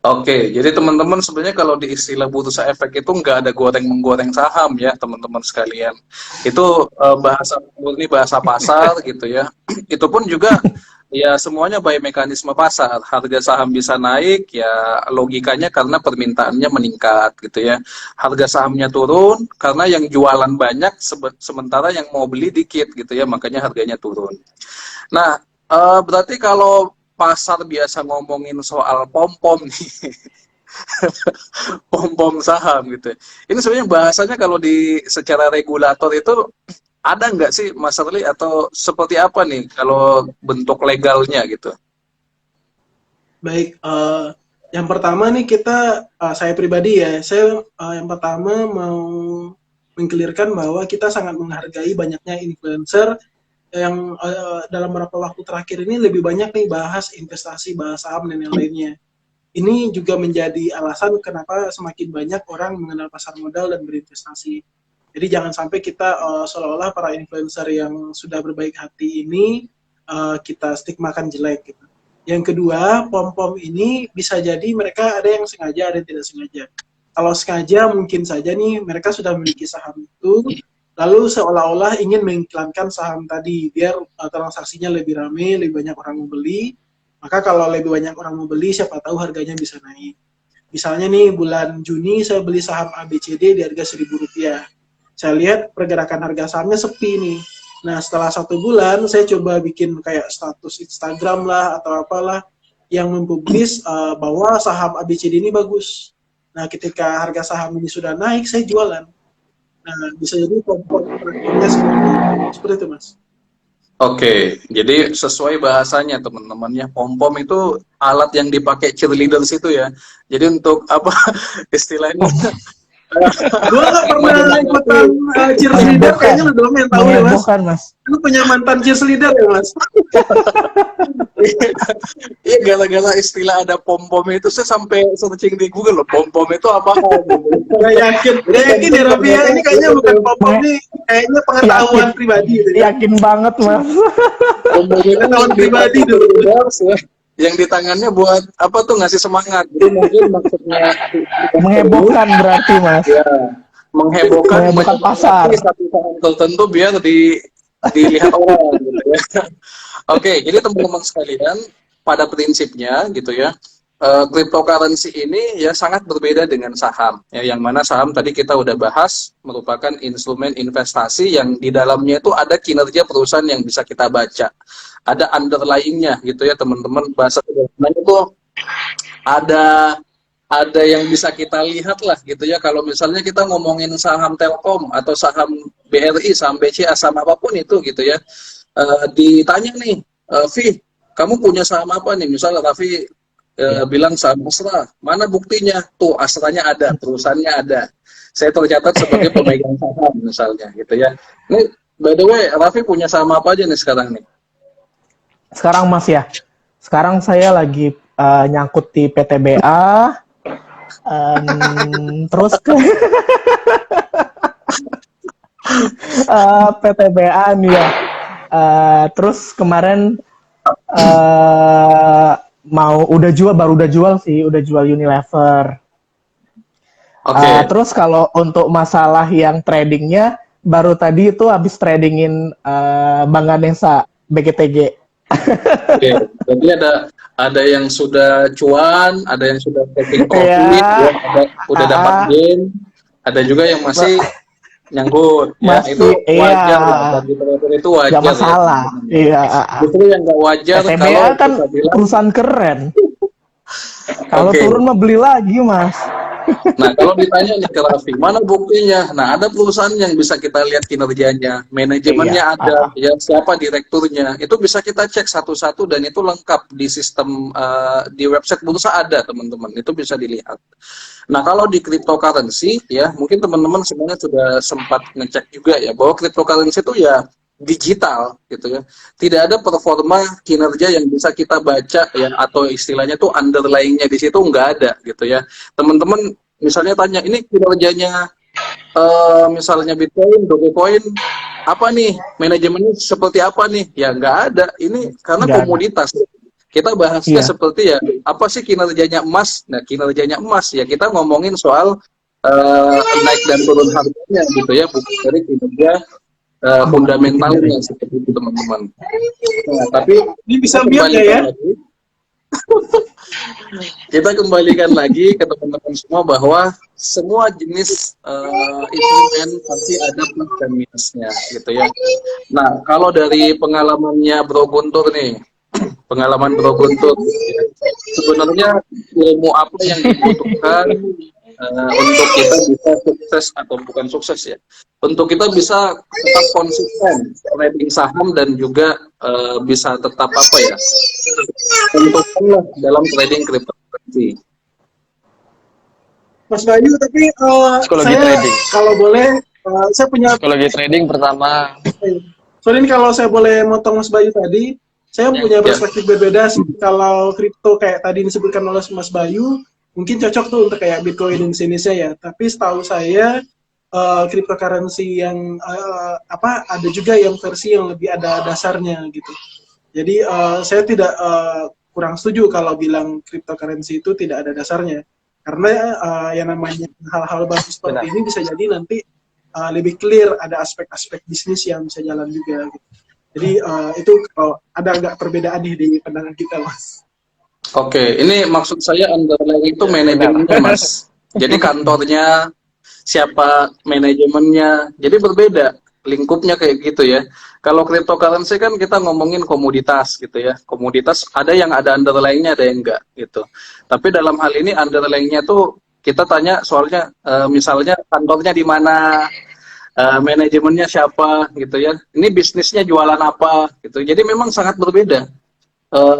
Oke, jadi teman-teman sebenarnya kalau di istilah Bursa Efek itu nggak ada goreng-menggoreng saham ya teman-teman sekalian. Itu bahasa pasar gitu ya. Itu pun juga ya semuanya by mekanisme pasar. Harga saham bisa naik ya logikanya karena permintaannya meningkat gitu ya. Harga sahamnya turun karena yang jualan banyak sementara yang mau beli dikit gitu ya, makanya harganya turun. Nah, berarti kalau pasar biasa ngomongin soal pom-pom nih, pom-pom saham gitu. Ini sebenarnya bahasanya kalau di secara regulator itu ada nggak sih Mas Arli, atau seperti apa nih kalau bentuk legalnya gitu? Baik, yang pertama nih saya pribadi ya, saya yang pertama mau mengklirkan bahwa kita sangat menghargai banyaknya influencer yang dalam beberapa waktu terakhir ini lebih banyak nih bahas investasi, bahas saham dan yang lainnya. Ini juga menjadi alasan kenapa semakin banyak orang mengenal pasar modal dan berinvestasi. Jadi jangan sampai kita seolah-olah para influencer yang sudah berbaik hati ini kita stigmakan jelek gitu. Yang kedua, pom-pom ini bisa jadi mereka ada yang sengaja, ada yang tidak sengaja. Kalau sengaja mungkin saja nih mereka sudah memiliki saham itu, lalu seolah-olah ingin mengiklankan saham tadi biar transaksinya lebih ramai, lebih banyak orang mau beli. Maka kalau lebih banyak orang mau beli, siapa tahu harganya bisa naik. Misalnya nih bulan Juni saya beli saham ABCD di harga Rp1.000. Saya lihat pergerakan harga sahamnya sepi nih. Nah setelah 1 bulan saya coba bikin kayak status Instagram lah atau apalah yang mempublis bahwa saham ABCD ini bagus. Nah ketika harga saham ini sudah naik, saya jualan. Nah bisa jadi komponennya seperti itu, Mas. Oke, jadi sesuai bahasanya teman-temannya, pom-pom itu alat yang dipakai cheerleaders itu ya. Jadi untuk apa istilahnya? Gue gak pernah ikutan cheerleader, kayaknya lu doang yang tahu ya, Mas. Mas. Lu punya mantan cheerleader ya, Mas? Iya, gala-gala istilah ada pom-pom itu saya sampai searching di Google loh, pom-pom itu apa? Gak yakin ya Raffi ya, ini kayaknya bukan pom-pom nih, kayaknya pengetahuan pribadi gitu ya. Yakin banget, Mas. Pengetahuan pribadi dulu. Yang di tangannya buat apa tuh, ngasih semangat. Jadi mungkin maksudnya Menghebohkan berarti, Mas. ya, menghebohkan pasar satu saham tertentu biar dilihat orang gitu ya. Oke, jadi teman-teman sekalian, pada prinsipnya gitu ya, cryptocurrency ini ya sangat berbeda dengan saham. Ya, yang mana saham tadi kita udah bahas merupakan instrumen investasi yang di dalamnya itu ada kinerja perusahaan yang bisa kita baca. Ada underlying-nya gitu ya teman-teman, bahasa sederhananya itu ada yang bisa kita lihat lah gitu ya. Kalau misalnya kita ngomongin saham Telkom atau saham BRI, saham BCA, saham apapun itu gitu ya, ditanya nih, Vi, kamu punya saham apa nih? Misalnya Raffi bilang saham Astra, mana buktinya? Tuh Astranya ada, perusahaannya ada. Saya tercatat sebagai pemegang saham misalnya gitu ya. Ini by the way, Raffi punya saham apa aja nih sekarang nih? Sekarang, Mas ya. Sekarang saya lagi nyangkut di PTBA. Terus ke PTBA nih ya. Terus kemarin baru udah jual Unilever. Terus kalau untuk masalah yang tradingnya, baru tadi itu habis tradingin Bank Ganesha BGTG. Oke, jadi ada yang sudah cuan, ada yang sudah taking profit, ya, udah dapat gain, ada juga yang masih nyangkut, ya itu wajar lah, bagi trader itu wajar. Gak masalah. Ya. Justru yang nggak wajar PTBA kalau kan bilang, perusahaan keren. Kalau turun mah beli lagi, Mas. Nah, kalau ditanya nih ke Raffi, mana buktinya? Nah, ada perusahaan yang bisa kita lihat kinerjanya, manajemennya ada, ya siapa direkturnya, itu bisa kita cek satu-satu dan itu lengkap di sistem di website bursa ada, teman-teman, itu bisa dilihat. Nah, kalau di cryptocurrency, ya mungkin teman-teman sebenarnya sudah sempat ngecek juga ya, bahwa cryptocurrency itu ya digital gitu ya, tidak ada performa kinerja yang bisa kita baca ya, atau istilahnya tuh underlying-nya di situ nggak ada gitu ya. Teman-teman misalnya tanya ini kinerjanya misalnya Bitcoin, Dogecoin apa nih, manajemennya seperti apa nih, ya nggak ada. Ini karena Nggak komoditas kita bahasnya seperti ya apa sih kinerjanya emas. Nah, kinerjanya emas ya kita ngomongin soal naik dan turun harganya gitu ya, bukan dari kinerja fundamentalnya seperti itu, teman-teman. Nah, tapi ini bisa biar ya. Kita kembalikan lagi ke teman-teman semua bahwa semua jenis instrumen pasti ada plus dan minusnya gitu ya. Nah, kalau dari pengalamannya Bro Guntur nih, pengalaman Bro Guntur, sebenarnya ilmu apa yang dibutuhkan untuk kita bisa sukses atau bukan sukses ya, untuk kita bisa tetap konsisten trading saham dan juga bisa tetap apa ya, untunglah dalam trading cryptocurrency. Mas Bayu, tapi Psikologi saya trading. kalau boleh saya punya Psikologi trading pertama Soalnya ini kalau saya boleh motong Mas Bayu tadi, saya punya perspektif berbeda sih. Kalau kripto kayak tadi disebutkan oleh Mas Bayu, mungkin cocok tuh untuk kayak Bitcoin Indonesia ya. Tapi setahu saya cryptocurrency yang ada juga yang versi yang lebih ada dasarnya gitu. Jadi saya tidak kurang setuju kalau bilang cryptocurrency itu tidak ada dasarnya. Karena yang namanya hal-hal baru seperti ini bisa jadi nanti lebih clear, ada aspek-aspek bisnis yang bisa jalan juga. Gitu. Jadi itu kalau ada agak perbedaan nih di pandangan kita, Mas. Oke, ini maksud saya underlying itu manajemennya, Mas. Jadi kantornya, siapa manajemennya, jadi berbeda lingkupnya kayak gitu ya. Kalau cryptocurrency kan kita ngomongin komoditas gitu ya. Komoditas ada yang ada underlying-nya, ada yang enggak gitu. Tapi dalam hal ini underlying-nya tuh kita tanya soalnya misalnya kantornya di mana, manajemennya siapa gitu ya. Ini bisnisnya jualan apa gitu. Jadi memang sangat berbeda.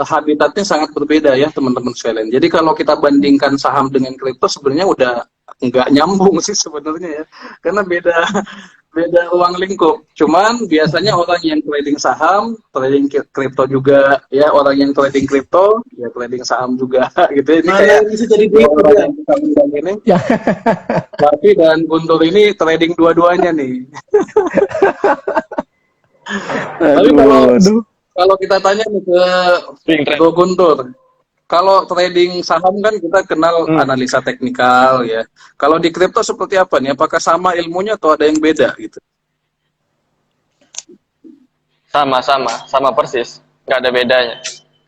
Habitatnya sangat berbeda ya teman-teman sekalian. Jadi kalau kita bandingkan saham dengan kripto sebenarnya udah nggak nyambung sih sebenarnya ya, karena beda ruang lingkup. Cuman biasanya orang yang trading saham, trading kripto juga ya, orang yang trading kripto ya trading saham juga gitu. Ini kayak bisa jadi duit orang yang ini. Tapi dan Guntur ini trading dua-duanya nih. Tapi kalau kita tanya nih ke Guntur, kalau trading saham kan kita kenal analisa teknikal ya. Kalau di kripto seperti apa nih? Apakah sama ilmunya atau ada yang beda gitu? Sama persis, nggak ada bedanya.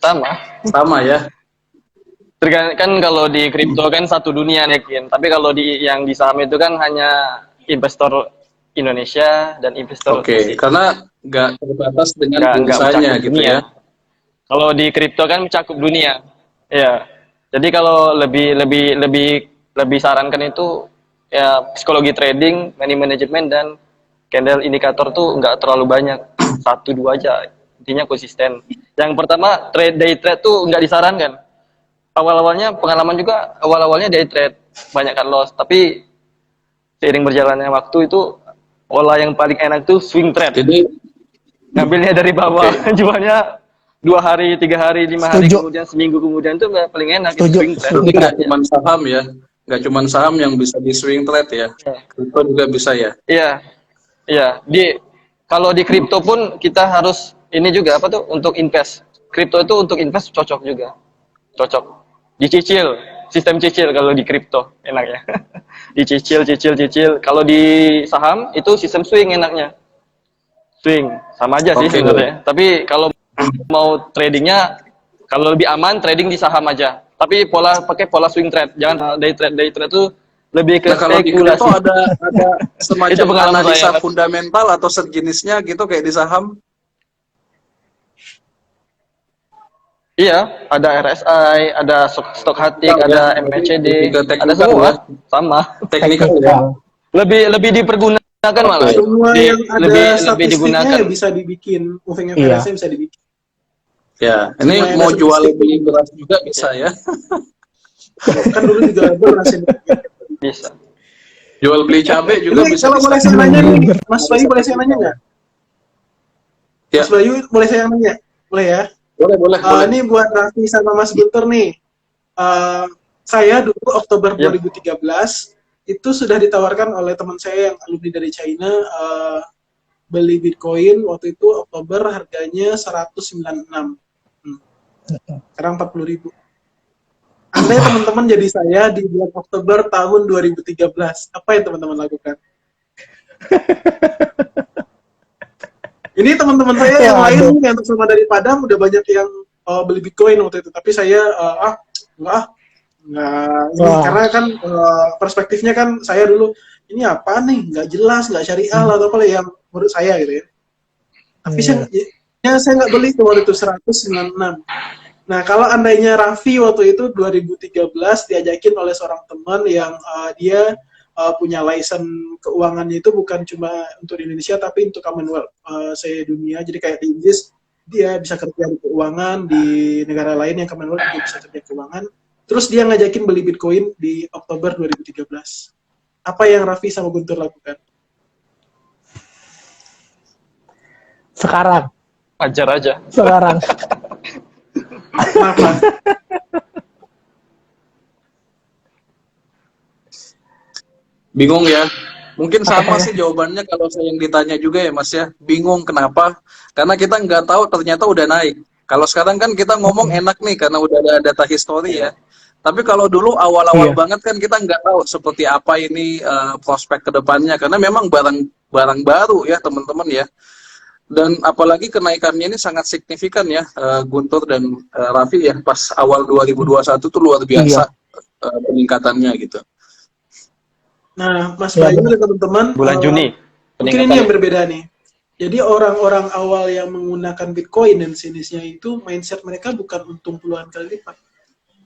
Sama ya. Kan kalau di kripto kan satu dunia nih, tapi kalau yang di saham itu kan hanya investor Indonesia dan investor karena nggak terbatas dengan bursanya gitu ya. Kalau di kripto kan mencakup dunia. Ya. Jadi kalau lebih sarankan itu ya psikologi trading, money management dan candle indikator tuh nggak terlalu banyak, 1-2 aja. Intinya konsisten. Yang pertama day trade tuh nggak disarankan. Awal-awalnya pengalaman juga day trade banyak kan loss, tapi seiring berjalannya waktu itu pola yang paling enak tuh swing trade. Jadi ngambilnya dari bawah, jualnya 2 hari, 3 hari, 5 hari kemudian, seminggu kemudian itu paling enak itu swing trade. Jadi nggak cuma saham ya, nggak cuma saham yang bisa di swing trade ya, kripto juga bisa ya. Iya. Kalau di kripto pun kita harus ini juga apa tuh untuk invest. Kripto itu untuk invest cocok juga, dicicil, sistem cicil kalau di kripto enaknya. Dicicil. Kalau di saham itu sistem swing enaknya. Swing sama aja sih sebenarnya. Tapi kalau mau tradingnya, kalau lebih aman trading di saham aja. Tapi pakai pola swing trade. Jangan day trade itu lebih ke kalau di kripto ada semacam analisa saya, fundamental atau sejenisnya gitu kayak di saham. Iya, ada RSI, ada stochastic, ada MACD, ada semua sama. Teknikal ya. Lebih dipergunakan malah. Semua yang ada lebih digunakan. Bisa dibikin, moving average bisa dibikin. Ya, ini semua mau jual beli beras juga bisa ya. Kan dulu juga beras bisa. Jual beli cabai juga ini bisa. Kalau boleh saya nanya nih, Mas Bayu boleh saya nanya nggak? Ya. Mas Bayu boleh saya nanya? Boleh ya? Boleh. Ini buat Raffi sama Mas Guntur nih. Saya dulu Oktober 2013 itu sudah ditawarkan oleh teman saya yang alumni dari China beli Bitcoin. Waktu itu Oktober harganya 196. Sekarang 40.000. Andai teman-teman jadi saya di bulan Oktober tahun 2013, apa yang teman-teman lakukan? Ini teman-teman saya yang lain yang sama dari Padang udah banyak yang beli Bitcoin waktu itu, tapi saya enggak ini karena kan perspektifnya kan saya dulu ini apa nih nggak jelas, nggak syariah atau apa yang menurut saya gitu ya. Tapi saya nggak beli tuh waktu itu 196. Nah kalau andainya Raffi waktu itu 2013 diajakin oleh seorang teman yang dia punya license keuangannya itu bukan cuma untuk Indonesia tapi untuk Commonwealth se-dunia. Jadi kayak di Inggris dia bisa kerja di keuangan, di negara lain yang Commonwealth juga bisa kerja keuangan. Terus dia ngajakin beli Bitcoin di Oktober 2013. Apa yang Raffi sama Guntur lakukan? Sekarang. Ajar aja. Sekarang. Kenapa? Bingung ya. Mungkin sama Apanya? sih jawabannya kalau saya yang ditanya juga ya Mas ya. Bingung kenapa? Karena kita nggak tahu ternyata udah naik. Kalau sekarang kan kita ngomong enak nih karena udah ada data history ya. Tapi kalau dulu awal-awal Iya. banget kan kita nggak tahu seperti apa ini prospek kedepannya. Karena memang barang baru ya teman-teman ya. Dan apalagi kenaikannya ini sangat signifikan ya, Guntur dan Raffi ya. Pas awal 2021 tuh luar Iya. biasa peningkatannya gitu. Nah, Mas Iya, Bayu benar. dan teman-teman, Bulan Juni. mungkin ini yang berbeda nih. Jadi orang-orang awal yang menggunakan Bitcoin dan sejenisnya itu mindset mereka bukan untung puluhan kali lipat,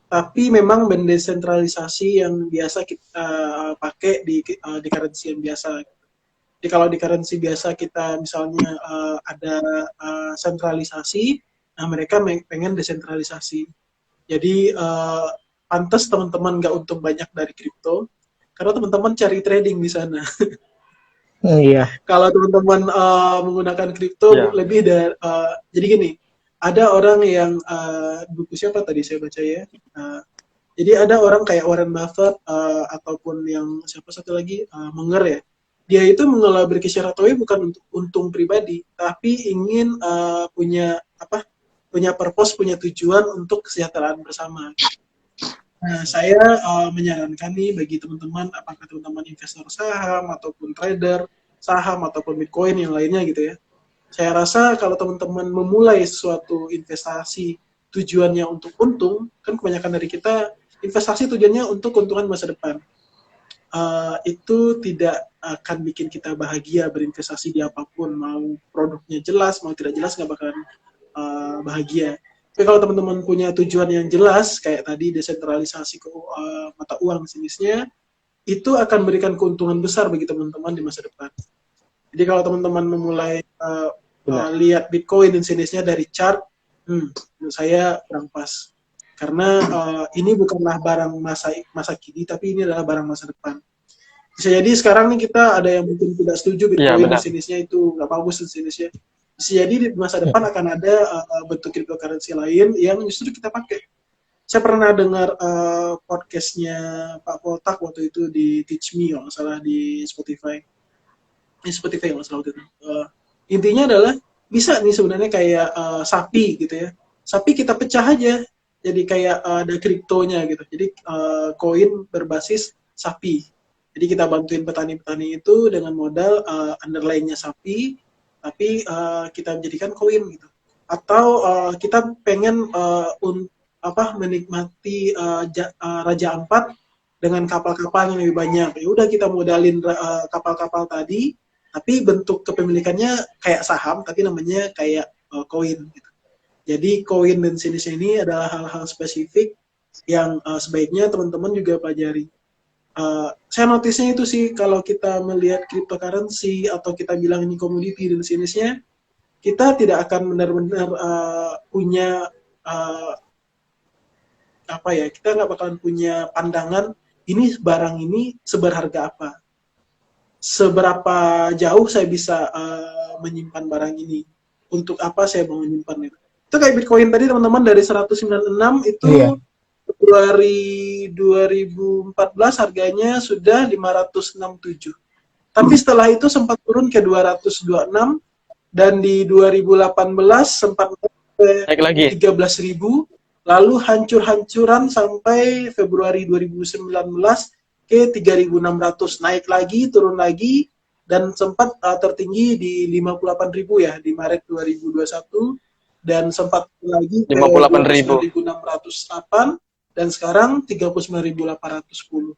tapi memang mendesentralisasi yang biasa kita pakai di currency yang biasa. Jadi kalau di currency biasa kita misalnya ada sentralisasi, nah mereka pengen desentralisasi. Jadi pantas teman-teman nggak untung banyak dari kripto, karena teman-teman cari trading di sana. Iya. Kalau teman-teman menggunakan kripto Iya. lebih dari jadi gini, ada orang yang buku siapa tadi saya baca ya. Jadi ada orang kayak Warren Buffett ataupun yang siapa satu lagi Munger ya. Dia itu mengelola Berkshire Hathaway bukan untuk untung pribadi, tapi ingin punya purpose, punya tujuan untuk kesejahteraan bersama. Nah, saya menyarankan nih bagi teman-teman, apakah teman-teman investor saham ataupun trader saham ataupun Bitcoin yang lainnya gitu ya. Saya rasa kalau teman-teman memulai suatu investasi tujuannya untuk untung, kan kebanyakan dari kita investasi tujuannya untuk keuntungan masa depan. Itu tidak akan bikin kita bahagia berinvestasi di apapun, mau produknya jelas, mau tidak jelas nggak bakalan bahagia. Tapi kalau teman-teman punya tujuan yang jelas, kayak tadi desentralisasi mata uang jenisnya, itu akan memberikan keuntungan besar bagi teman-teman di masa depan. Jadi kalau teman-teman memulai lihat Bitcoin dan jenisnya dari chart, menurut saya kurang pas. Karena ini bukanlah barang masa kini, tapi ini adalah barang masa depan. Bisa jadi sekarang nih kita ada yang mungkin tidak setuju Bitcoin dan jenisnya itu nggak bagus dan jenisnya. Bisa jadi di masa depan akan ada bentuk cryptocurrency lain yang justru kita pakai. Saya pernah dengar podcastnya Pak Poltak waktu itu di Teach Me kalau nggak salah di Spotify. Di Spotify kalau nggak salah waktu itu. Intinya adalah bisa nih sebenarnya kayak sapi gitu ya. Sapi kita pecah aja jadi kayak ada kriptonya gitu. Jadi koin berbasis sapi. Jadi kita bantuin petani-petani itu dengan modal underlying-nya sapi, tapi kita menjadikan koin gitu. Atau kita pengen menikmati Raja Ampat dengan kapal-kapal yang lebih banyak. Ya udah kita modalin kapal-kapal tadi, tapi bentuk kepemilikannya kayak saham, tapi namanya kayak koin. Gitu. Jadi koin dan jenisnya ini adalah hal-hal spesifik yang sebaiknya teman-teman juga pelajari. Saya notisnya itu sih kalau kita melihat cryptocurrency atau kita bilang ini komoditi dan jenisnya, kita tidak akan benar-benar punya kita nggak bakalan punya pandangan ini barang ini seberharga apa, seberapa jauh saya bisa menyimpan barang ini, untuk apa saya mau menyimpan itu. Itu kayak Bitcoin tadi teman-teman dari 196 itu Februari 2014 harganya sudah 567. Tapi setelah itu sempat turun ke 226 dan di 2018 sempat naik lagi 13.000, lalu hancur-hancuran sampai Februari 2019 ke 3.600, naik lagi, turun lagi, dan sempat tertinggi di 58.000 ya di Maret 2021, dan sempat lagi ke 59.608 dan sekarang 39.810.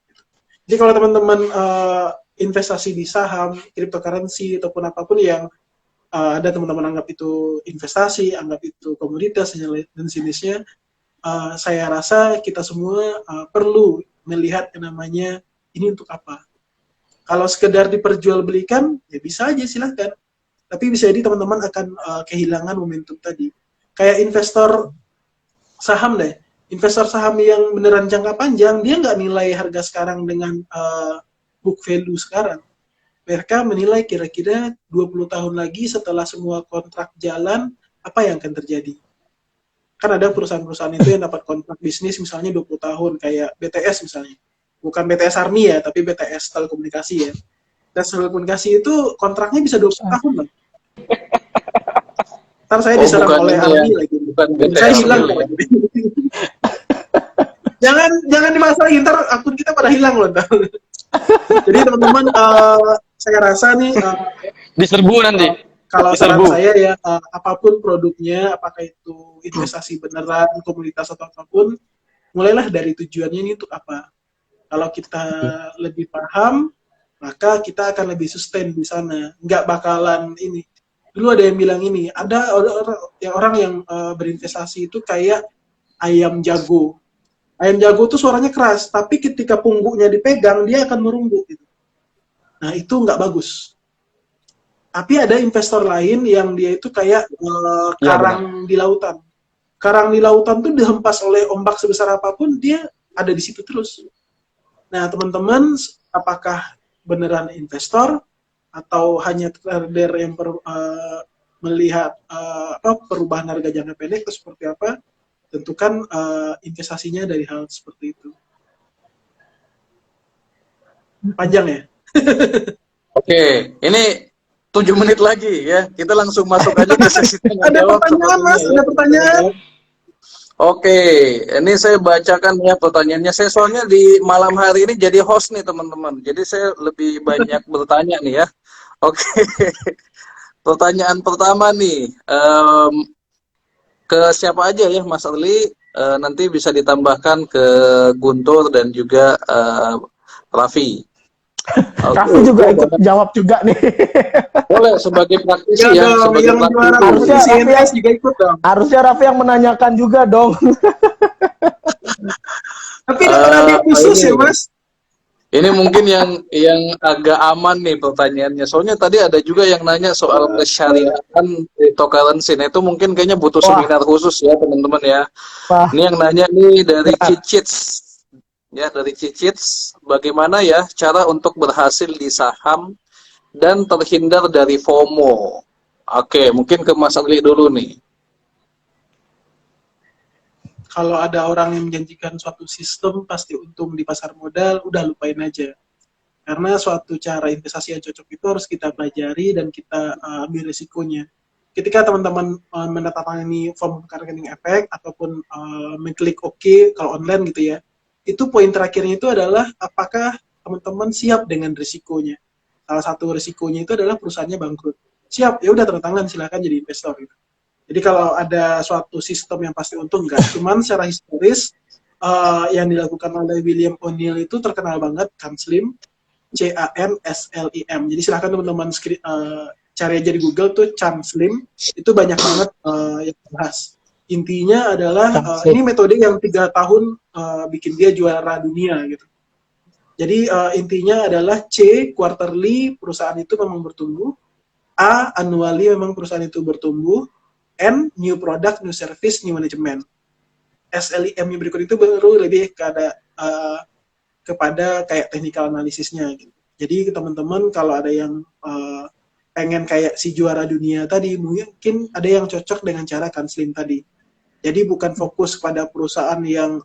Jadi kalau teman-teman investasi di saham, cryptocurrency ataupun apapun yang ada teman-teman anggap itu investasi, anggap itu komoditas dan jenisnya, saya rasa kita semua perlu melihat yang namanya ini untuk apa. Kalau sekedar diperjualbelikan, ya bisa aja silahkan. Tapi bisa jadi teman-teman akan kehilangan momentum tadi. Kayak investor saham deh. Investor saham yang beneran jangka panjang, dia nggak nilai harga sekarang dengan book value sekarang. mereka menilai kira-kira 20 tahun lagi setelah semua kontrak jalan, apa yang akan terjadi. Kan ada perusahaan-perusahaan itu yang dapat kontrak bisnis misalnya 20 tahun, kayak BTS misalnya. Bukan BTS Army ya, tapi BTS Telekomunikasi ya. Dan Telekomunikasi itu kontraknya bisa 20 tahun loh. Ntar saya diserang bukan oleh ini Army ya, lagi. bukan Saya BTS hilang Army loh. ya. Jangan dimasalahin, ntar akun kita pada hilang loh. Ntar. Jadi teman-teman, saya rasa nih Diserbu nanti. kalau saran Diserbu. saya ya, apapun produknya, apakah itu investasi beneran, komunitas atau apapun, mulailah dari tujuannya ini untuk apa. Kalau kita lebih paham, maka kita akan lebih sustain di sana. Nggak bakalan ini. Dulu ada yang bilang ini, ada orang yang berinvestasi itu kayak ayam jago. Ayam jago tuh suaranya keras, tapi ketika punggungnya dipegang, dia akan merunggu. Gitu. Nah, itu nggak bagus. Tapi ada investor lain yang dia itu kayak karang di lautan. Karang di lautan tuh dihempas oleh ombak sebesar apapun, dia ada di situ terus. Nah, teman-teman, apakah beneran investor atau hanya trader yang melihat perubahan harga jangka pendek itu seperti apa? Tentukan investasinya dari hal seperti itu. Panjang ya? Oke, ini 7 menit lagi ya. Kita langsung masuk aja ke sesi tanya Ada jawab. pertanyaan, Mas? Ya. Ada pertanyaan? Oke, ini saya bacakan ya pertanyaannya. Saya soalnya di malam hari ini jadi host nih teman-teman. Jadi saya lebih banyak bertanya nih ya. Oke, pertanyaan pertama nih. Ke siapa aja ya Mas Arli? Nanti bisa ditambahkan ke Guntur dan juga Raffi. Raffi juga ikut jawab juga nih. Boleh sebagai praktisi Ya, ya, dong, sebagai yang juara praktisi. Harusnya CNS Raffi juga ikut dong. Harusnya Raffi yang menanyakan juga dong. Tapi dapat hadiah khusus ini. ya, Mas? Ini mungkin yang agak aman nih pertanyaannya. Soalnya tadi ada juga yang nanya soal kesyariatan cryptocurrency. Nah, itu mungkin kayaknya butuh Wah. seminar khusus ya, teman-teman ya. Wah, Ini yang nanya nih dari berat. Cicits. Ya, dari Cicits, bagaimana ya cara untuk berhasil di saham dan terhindar dari FOMO? Oke, mungkin ke Mas Agli dulu nih. Kalau ada orang yang menjanjikan suatu sistem pasti untung di pasar modal, udah lupain aja. Karena suatu cara investasi yang cocok itu harus kita pelajari dan kita ambil risikonya. Ketika teman-teman menandatangani form rekening efek ataupun mengklik OK kalau online gitu ya, itu poin terakhirnya itu adalah apakah teman-teman siap dengan risikonya. Salah satu risikonya itu adalah perusahaannya bangkrut. Siap, ya udah tanda tangan, silakan jadi investor gitu. Jadi kalau ada suatu sistem yang pasti untung enggak, cuman secara historis yang dilakukan oleh William O'Neill itu terkenal banget, CanSlim, CANSLIM. Jadi silahkan teman-teman cari aja di Google tuh CanSlim, itu banyak banget yang bahas. Intinya adalah ini metode yang 3 tahun bikin dia juara dunia gitu. Jadi intinya adalah C, quarterly, perusahaan itu memang bertumbuh, A, annually, memang perusahaan itu bertumbuh, N, new product, new service, new management. SLIM yang berikut itu baru lebih kepada kayak technical analisisnya gitu. Jadi teman-teman kalau ada yang pengen kayak si juara dunia tadi, mungkin ada yang cocok dengan cara CanSlim tadi. Jadi bukan fokus pada perusahaan yang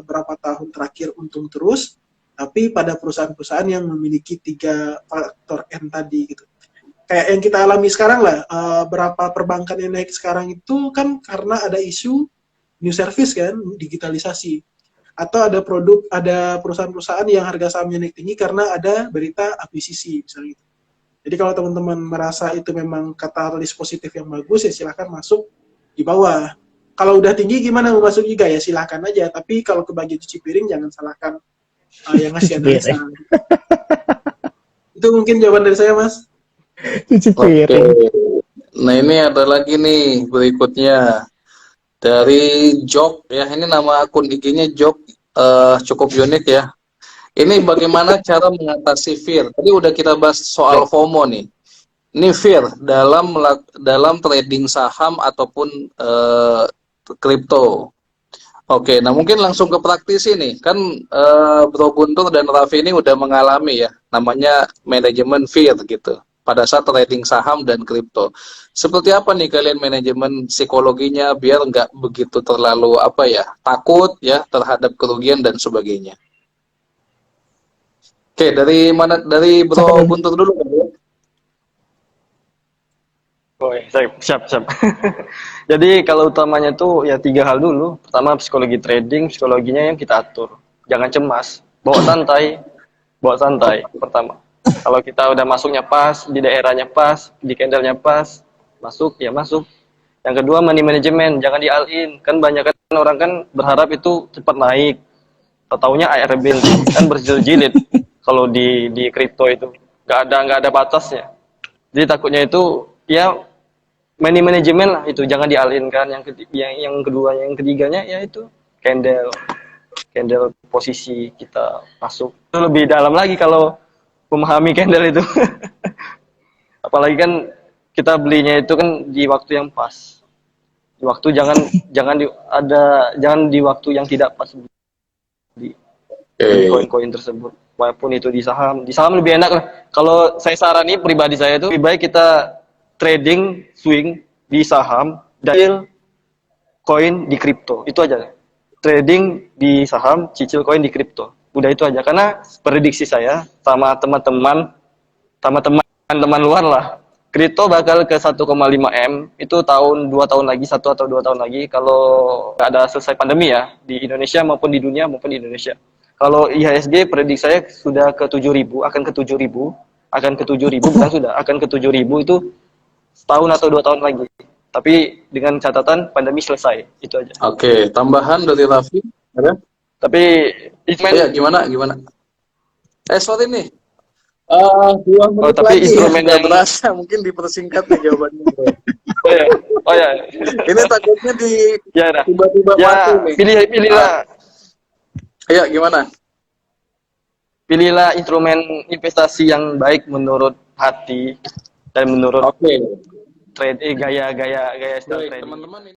berapa tahun terakhir untung terus, tapi pada perusahaan-perusahaan yang memiliki 3 faktor N tadi gitu. Kayak yang kita alami sekarang lah, berapa perbankan yang naik sekarang itu kan karena ada isu new service kan, digitalisasi. Atau ada perusahaan-perusahaan yang harga sahamnya naik tinggi karena ada berita akuisisi misalnya. Jadi kalau teman-teman merasa itu memang katalis positif yang bagus, ya silahkan masuk di bawah. Kalau udah tinggi gimana mau masuk juga ya silahkan aja. Tapi kalau kebagian cuci piring jangan salahkan yang ngasih analisa. Itu mungkin jawaban dari saya, Mas. Cuci piring. Nah ini ada lagi nih berikutnya dari Jok ya, ini nama akun IG-nya Jok, cukup unik ya. Ini bagaimana cara mengatasi fear? Tadi udah kita bahas soal FOMO nih. Ini fear dalam trading saham ataupun kripto. Oke, nah mungkin langsung ke praktisi nih. Kan Bro Guntur dan Raffi ini udah mengalami ya, namanya manajemen fear gitu. Pada saat trading saham dan kripto. Seperti apa nih kalian manajemen psikologinya biar nggak begitu terlalu apa ya, takut ya terhadap kerugian dan sebagainya. Oke, dari mana? Dari Siapa Bro nih? Guntur dulu kan ya? Oh, ya, siap. Jadi kalau utamanya tuh ya 3 hal dulu. Pertama psikologi trading, psikologinya yang kita atur. Jangan cemas, bawa santai. Pertama, kalau kita udah masuknya pas, di daerahnya pas, di candlenya pas, masuk ya masuk. Yang kedua money management, jangan di all in. Kan banyak kan orang kan berharap itu cepat naik. Taunya ARB kan berjilid-jilid. Kalau di kripto itu nggak ada batasnya. Jadi takutnya itu ya money management lah itu jangan dialinkan. Yang kedua, yang ketiganya ya itu candle candle posisi kita masuk itu lebih dalam lagi kalau memahami candle itu. Apalagi kan kita belinya itu kan di waktu yang pas, di waktu jangan di waktu yang tidak pas beli koin-koin tersebut, walaupun itu di saham lebih enak lah. Kalau saya sarani pribadi saya itu lebih baik kita trading swing di saham dan koin di kripto, itu aja. Trading di saham, cicil koin di kripto, udah itu aja. Karena prediksi saya sama teman-teman luar lah, kripto bakal ke 1,5 M itu 2 tahun lagi, 1 atau 2 tahun lagi, kalau nggak ada selesai pandemi ya, di Indonesia maupun di dunia maupun di Indonesia. Kalau IHSG prediksi saya sudah ke 7.000, akan ke 7.000, bukan sudah, akan ke 7.000 itu setahun atau 2 tahun lagi. Tapi dengan catatan pandemi selesai, itu aja. Oke, tambahan dari Raffi ada? Tapi Ya, gimana? Sorry nih. 2 menit tapi lagi instrumen nggak yang berasa, mungkin dipersingkat nih jawabannya. oh ya, Ini takutnya ya dah. tiba-tiba Ya mati nih. Ya, gimana? pilihlah instrumen investasi yang baik menurut hati dan menurut Oke. trade gaya style Baik, trading. teman-teman.